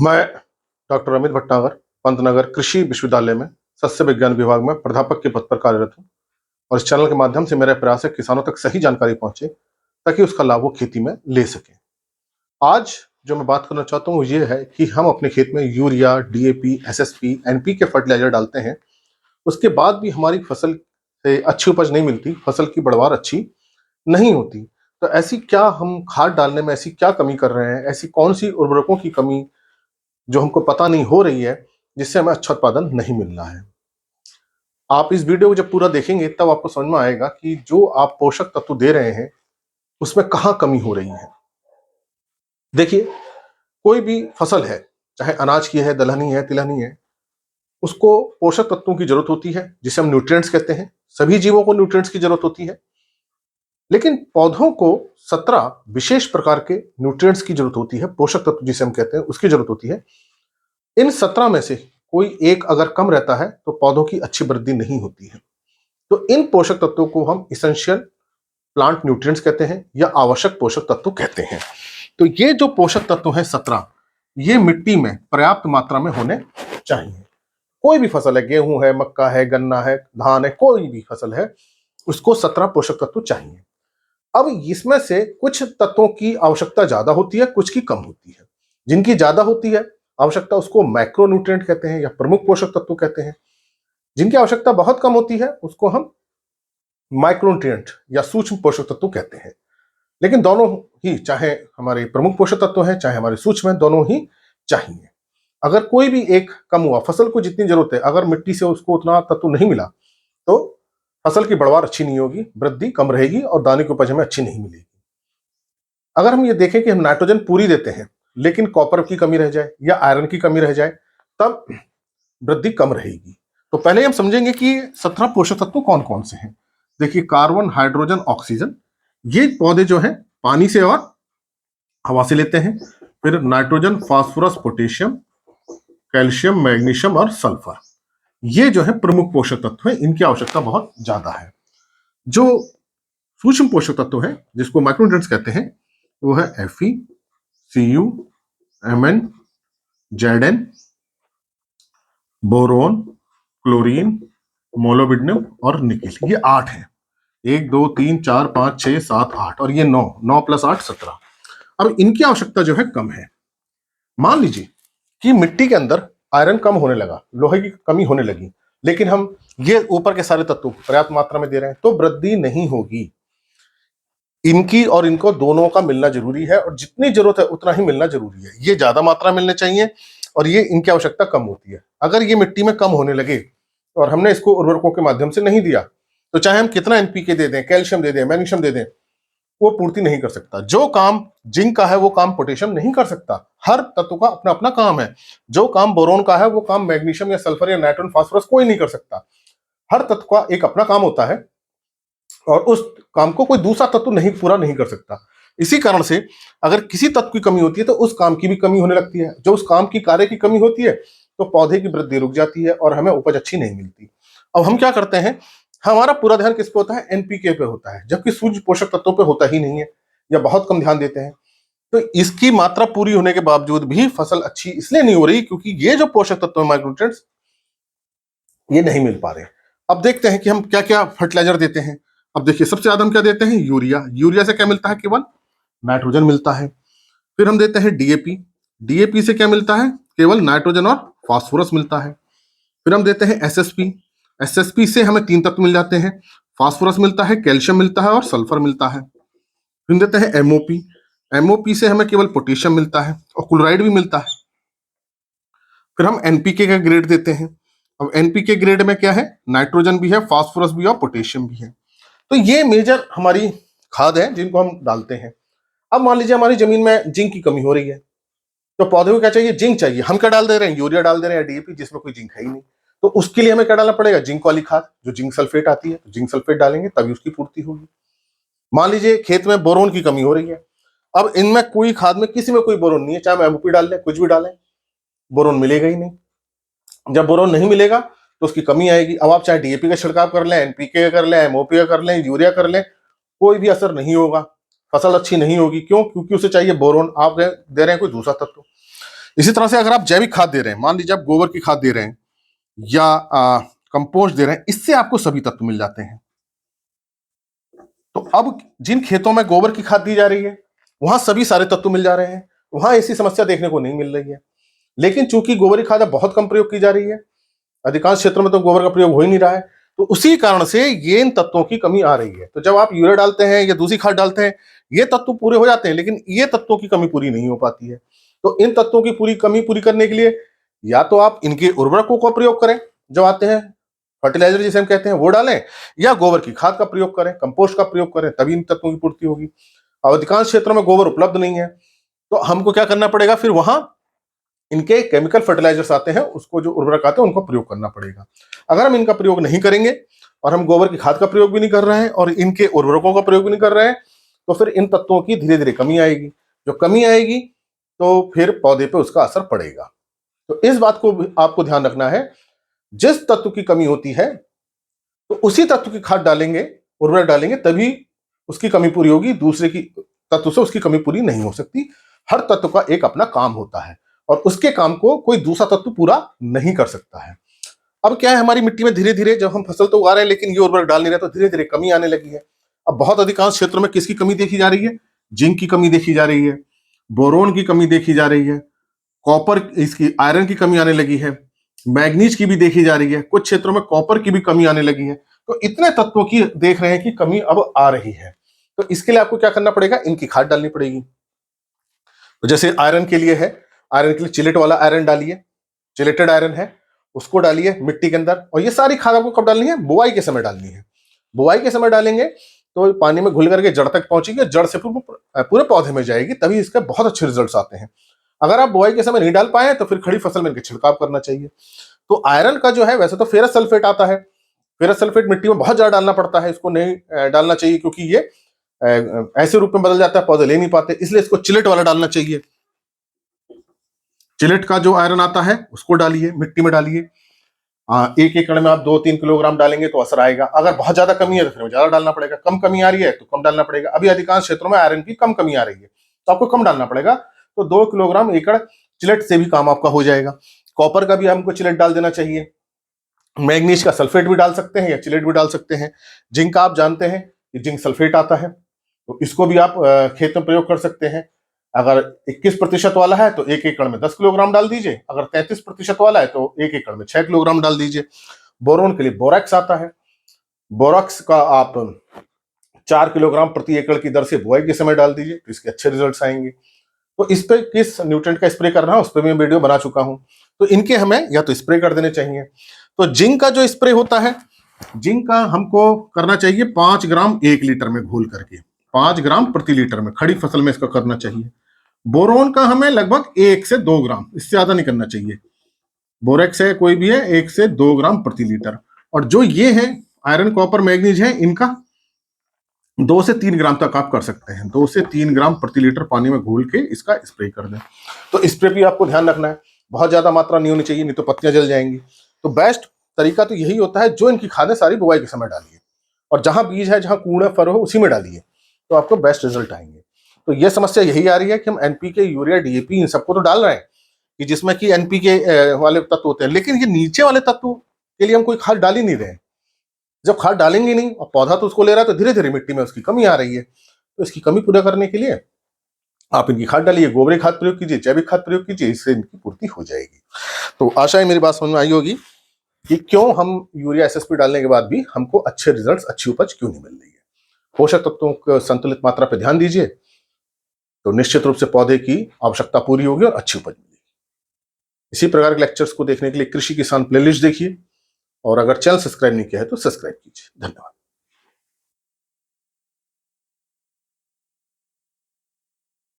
मैं डॉक्टर अमित भटनागर पंतनगर कृषि विश्वविद्यालय में सस्य विज्ञान विभाग में प्राध्यापक के पद पर कार्यरत हूँ। और इस चैनल के माध्यम से मेरा प्रयास है किसानों तक सही जानकारी पहुंचे ताकि उसका लाभ वो खेती में ले सकें। आज जो मैं बात करना चाहता हूँ वो ये है कि हम अपने खेत में urea, DAP, SSP, NPK fertiliser डालते हैं, उसके बाद भी हमारी फसल से अच्छी उपज नहीं मिलती, फसल की बढ़वार अच्छी नहीं होती। तो ऐसी क्या हम खाद डालने में ऐसी क्या कमी कर रहे हैं, ऐसी कौन सी उर्वरकों की कमी जो हमको पता नहीं हो रही है, जिससे हमें अच्छा उत्पादन नहीं मिल रहा है। आप इस वीडियो को जब पूरा देखेंगे तब आपको समझ में आएगा कि जो आप पोषक तत्व दे रहे हैं उसमें कहाँ कमी हो रही है। देखिए, कोई भी फसल है, चाहे अनाज की है, दलहनी है, तिलहनी है, उसको पोषक तत्वों की जरूरत होती है जिसे हम न्यूट्रिएंट्स कहते हैं। सभी जीवों को न्यूट्रिएंट्स की जरूरत होती है, लेकिन पौधों को 17 विशेष प्रकार के न्यूट्रिएंट्स की जरूरत होती है, पोषक तत्व जिसे हम कहते हैं उसकी जरूरत होती है। इन 17 में से कोई एक अगर कम रहता है तो पौधों की अच्छी वृद्धि नहीं होती है। तो इन पोषक तत्वों को हम इसेंशियल प्लांट न्यूट्रिएंट्स कहते हैं या आवश्यक पोषक तत्व कहते हैं। तो ये जो पोषक तत्व है 17, ये मिट्टी में पर्याप्त मात्रा में होने चाहिए। कोई भी फसल है, गेहूं है, मक्का है, गन्ना है, धान है, कोई भी फसल है, उसको 17 पोषक तत्व चाहिए। अब इसमें से कुछ तत्वों की आवश्यकता ज्यादा होती है, कुछ की कम होती है। जिनकी ज्यादा होती है आवश्यकता, उसको मैक्रो न्यूट्रिएंट कहते हैं या प्रमुख पोषक तत्व कहते हैं। जिनकी आवश्यकता बहुत कम होती है उसको हम माइक्रोन्यूट्रिएंट या सूक्ष्म पोषक तत्व कहते हैं। लेकिन दोनों ही, चाहे हमारे प्रमुख पोषक तत्व हैं चाहे हमारे सूक्ष्म हैं, दोनों ही चाहिए। अगर कोई भी एक कम हुआ, फसल को जितनी जरूरत है, अगर मिट्टी से उसको उतना तत्व नहीं मिला तो फसल की बढ़वार अच्छी नहीं होगी, वृद्धि कम रहेगी और दाने की उपज हमें अच्छी नहीं मिलेगी। अगर हम ये देखें कि हम नाइट्रोजन पूरी देते हैं लेकिन कॉपर की कमी रह जाए या आयरन की कमी रह जाए, तब वृद्धि कम रहेगी। तो पहले हम समझेंगे कि 17 पोषक तत्व कौन कौन से हैं। देखिए, कार्बन, हाइड्रोजन, ऑक्सीजन, ये पौधे जो है पानी से और हवा से लेते हैं। फिर nitrogen, phosphorus, potassium, calcium, magnesium और सल्फर, ये जो है प्रमुख पोषक तत्व है, इनकी आवश्यकता बहुत ज्यादा है। जो सूक्ष्म पोषक तत्व है जिसको माइक्रोन्यूट्रिएंट्स कहते हैं, वो है Fe, Cu, Mn, Zn, boron, chlorine, molybdenum और निकेल। ये 8 है। 1 2 3 4 5 6 7 8 और ये 9, 9 + 8 17। अब इनकी आवश्यकता जो है कम है। मान लीजिए कि मिट्टी के अंदर आयरन कम होने लगा, लोहे की कमी होने लगी, लेकिन हम ये ऊपर के सारे तत्व पर्याप्त मात्रा में दे रहे हैं, तो वृद्धि नहीं होगी। इनकी और इनको दोनों का मिलना जरूरी है और जितनी जरूरत है उतना ही मिलना जरूरी है। ये ज्यादा मात्रा मिलने चाहिए और ये इनकी आवश्यकता कम होती है। अगर ये मिट्टी में कम होने लगे और हमने इसको उर्वरकों के माध्यम से नहीं दिया, तो चाहे हम कितना एनपीके दे दें, कैल्शियम दे दें, मैग्नीशियम दे दें, वो पूर्ति नहीं कर सकता। जो काम जिंक का है वो काम पोटेशियम नहीं कर सकता। हर तत्व का अपना अपना काम है। जो काम बोरोन का है वो काम मैग्नीशियम या सल्फर या नाइट्रोजन, फास्फोरस कोई नहीं कर सकता। हर तत्व का एक अपना काम होता है और उस काम को कोई दूसरा तत्व नहीं पूरा नहीं कर सकता। इसी कारण से अगर किसी तत्व की कमी होती है तो उस काम की भी कमी होने लगती है। जो उस काम की कार्य की कमी होती है तो पौधे की वृद्धि रुक जाती है और हमें उपज अच्छी नहीं मिलती। अब हम क्या करते हैं, हमारा पूरा ध्यान किस पे होता है, एनपीके पे होता है, जबकि सूक्ष्म पोषक तत्वों पे होता ही नहीं है या बहुत कम ध्यान देते हैं। तो इसकी मात्रा पूरी होने के बावजूद भी फसल अच्छी इसलिए नहीं हो रही क्योंकि ये जो पोषक तत्व है माइक्रोन्यूट्रिएंट्स, ये नहीं मिल पा रहे। अब देखते हैं कि हम क्या क्या फर्टिलाइजर देते हैं। अब देखिए, सबसे ज्यादा हम क्या देते हैं, यूरिया। यूरिया से क्या मिलता है, केवल नाइट्रोजन मिलता है। फिर हम देते हैं डीएपी। डीएपी से क्या मिलता है, केवल नाइट्रोजन और फास्फोरस मिलता है। फिर हम देते हैं एसएसपी। एसएसपी से हमें 3 तत्व मिल जाते हैं, फास्फोरस मिलता है, कैल्शियम मिलता है और सल्फर मिलता है। फिर देते हैं एमओपी। एमओपी से हमें केवल पोटेशियम मिलता है और क्लोराइड भी मिलता है। फिर हम एनपीके का ग्रेड देते हैं। अब एनपीके ग्रेड में क्या है, नाइट्रोजन भी है, फास्फोरस भी है और पोटेशियम भी है। तो ये मेजर हमारी खाद है जिनको हम डालते हैं। अब मान लीजिए हमारी जमीन में जिंक की कमी हो रही है, तो पौधे को क्या चाहिए, जिंक चाहिए। हम क्या डाल दे रहे हैं, यूरिया डाल दे रहे हैं, डीएपी, जिसमें कोई जिंक है ही नहीं। तो उसके लिए हमें क्या डालना पड़ेगा, जिंक वाली खाद, जो जिंक सल्फेट आती है। तो जिंक सल्फेट डालेंगे तभी उसकी पूर्ति होगी। मान लीजिए खेत में बोरोन की कमी हो रही है, अब इनमें कोई खाद में किसी में कोई बोरोन नहीं है, चाहे हम एमओपी डाल लें, कुछ भी डालें, बोरोन मिलेगा ही नहीं। जब बोरोन नहीं मिलेगा तो उसकी कमी आएगी। अब आप चाहे डीएपी का छिड़काव कर लें, एनपीके कर लें, एमओपी का कर लें, यूरिया कर लें, कोई भी असर नहीं होगा, फसल अच्छी नहीं होगी। क्यों, क्योंकि उसे चाहिए बोरोन, आप दे रहे हैं कोई दूसरा तत्व। इसी तरह से अगर आप जैविक खाद दे रहे हैं, मान लीजिए आप गोबर की खाद दे रहे हैं या कंपोस्ट दे रहे हैं, इससे आपको सभी तत्व मिल जाते हैं। तो अब जिन खेतों में गोबर की खाद दी जा रही है वहां सभी सारे तत्व मिल जा रहे हैं, वहां ऐसी समस्या देखने को नहीं मिल रही है। लेकिन चूंकि गोबर की खाद अब बहुत कम प्रयोग की जा रही है, अधिकांश क्षेत्रों में तो गोबर का प्रयोग हो ही नहीं रहा है, तो उसी कारण से ये इन तत्वों की कमी आ रही है। तो जब आप यूरिया डालते हैं या दूसरी खाद डालते हैं, ये तत्व पूरे हो जाते हैं, लेकिन ये तत्वों की कमी पूरी नहीं हो पाती है। तो इन तत्वों की पूरी कमी पूरी करने के लिए या तो आप इनके उर्वरकों का प्रयोग करें, जो आते हैं फर्टिलाइजर जिसे हम कहते हैं वो डालें, या गोबर की खाद का प्रयोग करें, कंपोस्ट का प्रयोग करें, तभी इन तत्वों की पूर्ति होगी। अब अधिकांश क्षेत्रों में गोबर उपलब्ध नहीं है, तो हमको क्या करना पड़ेगा, फिर वहां इनके केमिकल फर्टिलाइजर्स आते हैं, उसको जो उर्वरक आते हैं उनको प्रयोग करना पड़ेगा। अगर हम इनका प्रयोग नहीं करेंगे और हम गोबर की खाद का प्रयोग भी नहीं कर रहे हैं और इनके उर्वरकों का प्रयोग भी नहीं कर रहे हैं, तो फिर इन तत्वों की धीरे धीरे कमी आएगी। जो कमी आएगी तो फिर पौधे पे उसका असर पड़ेगा। तो इस बात को आपको ध्यान रखना है, जिस तत्व की कमी होती है तो उसी तत्व की खाद डालेंगे, उर्वरक डालेंगे, तभी उसकी कमी पूरी होगी। दूसरे की तत्व से उसकी कमी पूरी नहीं हो सकती। हर तत्व का एक अपना काम होता है और उसके काम को कोई दूसरा तत्व पूरा नहीं कर सकता है। अब क्या है, हमारी मिट्टी में धीरे धीरे जब हम फसल तो उगा रहे हैं लेकिन ये उर्वरक डाल नहीं रहे, तो धीरे धीरे कमी आने लगी है। अब बहुत अधिकांश क्षेत्रों में किसकी कमी देखी जा रही है? जिंक की कमी देखी जा रही है, बोरोन की कमी देखी जा रही है, कॉपर, इसकी आयरन की कमी आने लगी है, मैग्नीज की भी देखी जा रही है, कुछ क्षेत्रों में कॉपर की भी कमी आने लगी है। तो इतने तत्वों की देख रहे हैं कि कमी अब आ रही है। तो इसके लिए आपको क्या करना पड़ेगा, इनकी खाद डालनी पड़ेगी। तो जैसे आयरन के लिए है, आयरन के लिए चिलेट वाला आयरन डालिए, चिलेटेड आयरन है उसको डालिए मिट्टी के अंदर। और ये सारी खाद आपको कब डालनी है? बुआई के समय डालनी है। बुआई के समय डालेंगे तो पानी में घुल करके जड़ तक पहुंचेगी, जड़ से पूरे पौधे में जाएगी, तभी इसके बहुत अच्छे रिजल्ट्स आते हैं। अगर आप बुआई के समय नहीं डाल पाए तो फिर खड़ी फसल में इनके छिड़काव करना चाहिए। तो आयरन का जो है, वैसे तो फेरस सल्फेट आता है, फेरस सल्फेट मिट्टी में बहुत ज्यादा डालना पड़ता है, इसको नहीं डालना चाहिए क्योंकि ये ऐसे रूप में बदल जाता है, पौधे ले नहीं पाते, इसलिए इसको चिलेट वाला डालना चाहिए। चिलेट का जो आयरन आता है उसको डालिए, मिट्टी में डालिए। 1 एकड़ में आप 2-3 किलोग्राम डालेंगे तो असर आएगा। अगर बहुत ज्यादा कमी है तो फिर ज्यादा डालना पड़ेगा, कम कमी आ रही है तो कम डालना पड़ेगा। अभी अधिकांश क्षेत्रों में आयरन की कम कमी आ रही है तो आपको कम डालना पड़ेगा। तो 2 किलोग्राम एकड़ चिलेट से भी काम आपका हो जाएगा। कॉपर का भी हमको चिलेट डाल देना चाहिए, मैग्नीज का सल्फेट भी डाल सकते हैं या चिलेट भी डाल सकते हैं। जिंक का आप जानते हैं कि जिंक सल्फेट आता है, तो इसको भी आप खेत में प्रयोग कर सकते हैं। अगर 21% वाला है तो 1 एकड़ में 10 किलोग्राम डाल दीजिए, अगर 33% वाला है तो 1 एकड़ में 6 किलोग्राम डाल दीजिए। बोरोन के लिए बोरैक्स आता है, बोरॉक्स का आप 4 किलोग्राम प्रति एकड़ की दर से बुआई के समय डाल दीजिए, तो इसके अच्छे रिजल्ट्स आएंगे। तो इस पे किस न्यूट्रिएंट का स्प्रे करना है उस पर मैं वीडियो बना चुका हूं, तो इनके हमें या तो स्प्रे कर देने चाहिए। तो जिंक का जो स्प्रे होता है, जिंक का हमको करना चाहिए 5 ग्राम 1 लीटर में घोल करके, 5 ग्राम प्रति लीटर में खड़ी फसल में इसका करना चाहिए। बोरोन का हमें लगभग 1 से 2 ग्राम, इससे ज्यादा नहीं करना चाहिए। बोरेक्स है कोई भी है, 1 से 2 ग्राम प्रति लीटर। और जो ये है आयरन, कॉपर, मैग्नीज है, इनका 2 से 3 ग्राम तक आप कर सकते हैं। 2 से 3 ग्राम प्रति लीटर पानी में घोल के इसका स्प्रे कर दें। तो स्प्रे भी आपको ध्यान रखना है, बहुत ज्यादा मात्रा नहीं होनी चाहिए, नहीं तो पत्तियां जल जाएंगी। तो बेस्ट तरीका तो यही होता है, जो इनकी खादें सारी बुआई के समय डालिए और जहां बीज है, जहां कूड़ा फर हो उसी में डालिए, तो आपको बेस्ट रिजल्ट आएंगे। तो ये समस्या यही आ रही है कि हम एनपीके, यूरिया, डीएपी इन सबको तो डाल रहे हैं कि जिसमें कि एनपीके वाले तत्व होते हैं, लेकिन ये नीचे वाले तत्व के लिए हम कोई खाद डाल ही नहीं रहे। जब खाद डालेंगे नहीं और पौधा तो उसको ले रहा है, तो धीरे धीरे मिट्टी में उसकी कमी आ रही है। तो इसकी कमी पूरा करने के लिए आप इनकी खाद डालिए, गोबरी खाद प्रयोग कीजिए, जैविक खाद प्रयोग कीजिए, इससे इनकी पूर्ति हो जाएगी। तो आशा है मेरी बात समझ में आई होगी कि क्यों हम यूरिया, एसएसपी डालने के बाद भी हमको अच्छे रिजल्ट्स, अच्छी उपज क्यों नहीं मिल रही है। पोषक तत्वों को संतुलित मात्रा पर ध्यान दीजिए, तो निश्चित रूप से पौधे की आवश्यकता पूरी होगी और अच्छी उपज मिलेगी। इसी प्रकार के लेक्चर्स को देखने के लिए कृषि किसान प्लेलिस्ट देखिए, और अगर चैनल सब्सक्राइब नहीं किया है तो सब्सक्राइब कीजिए। धन्यवाद।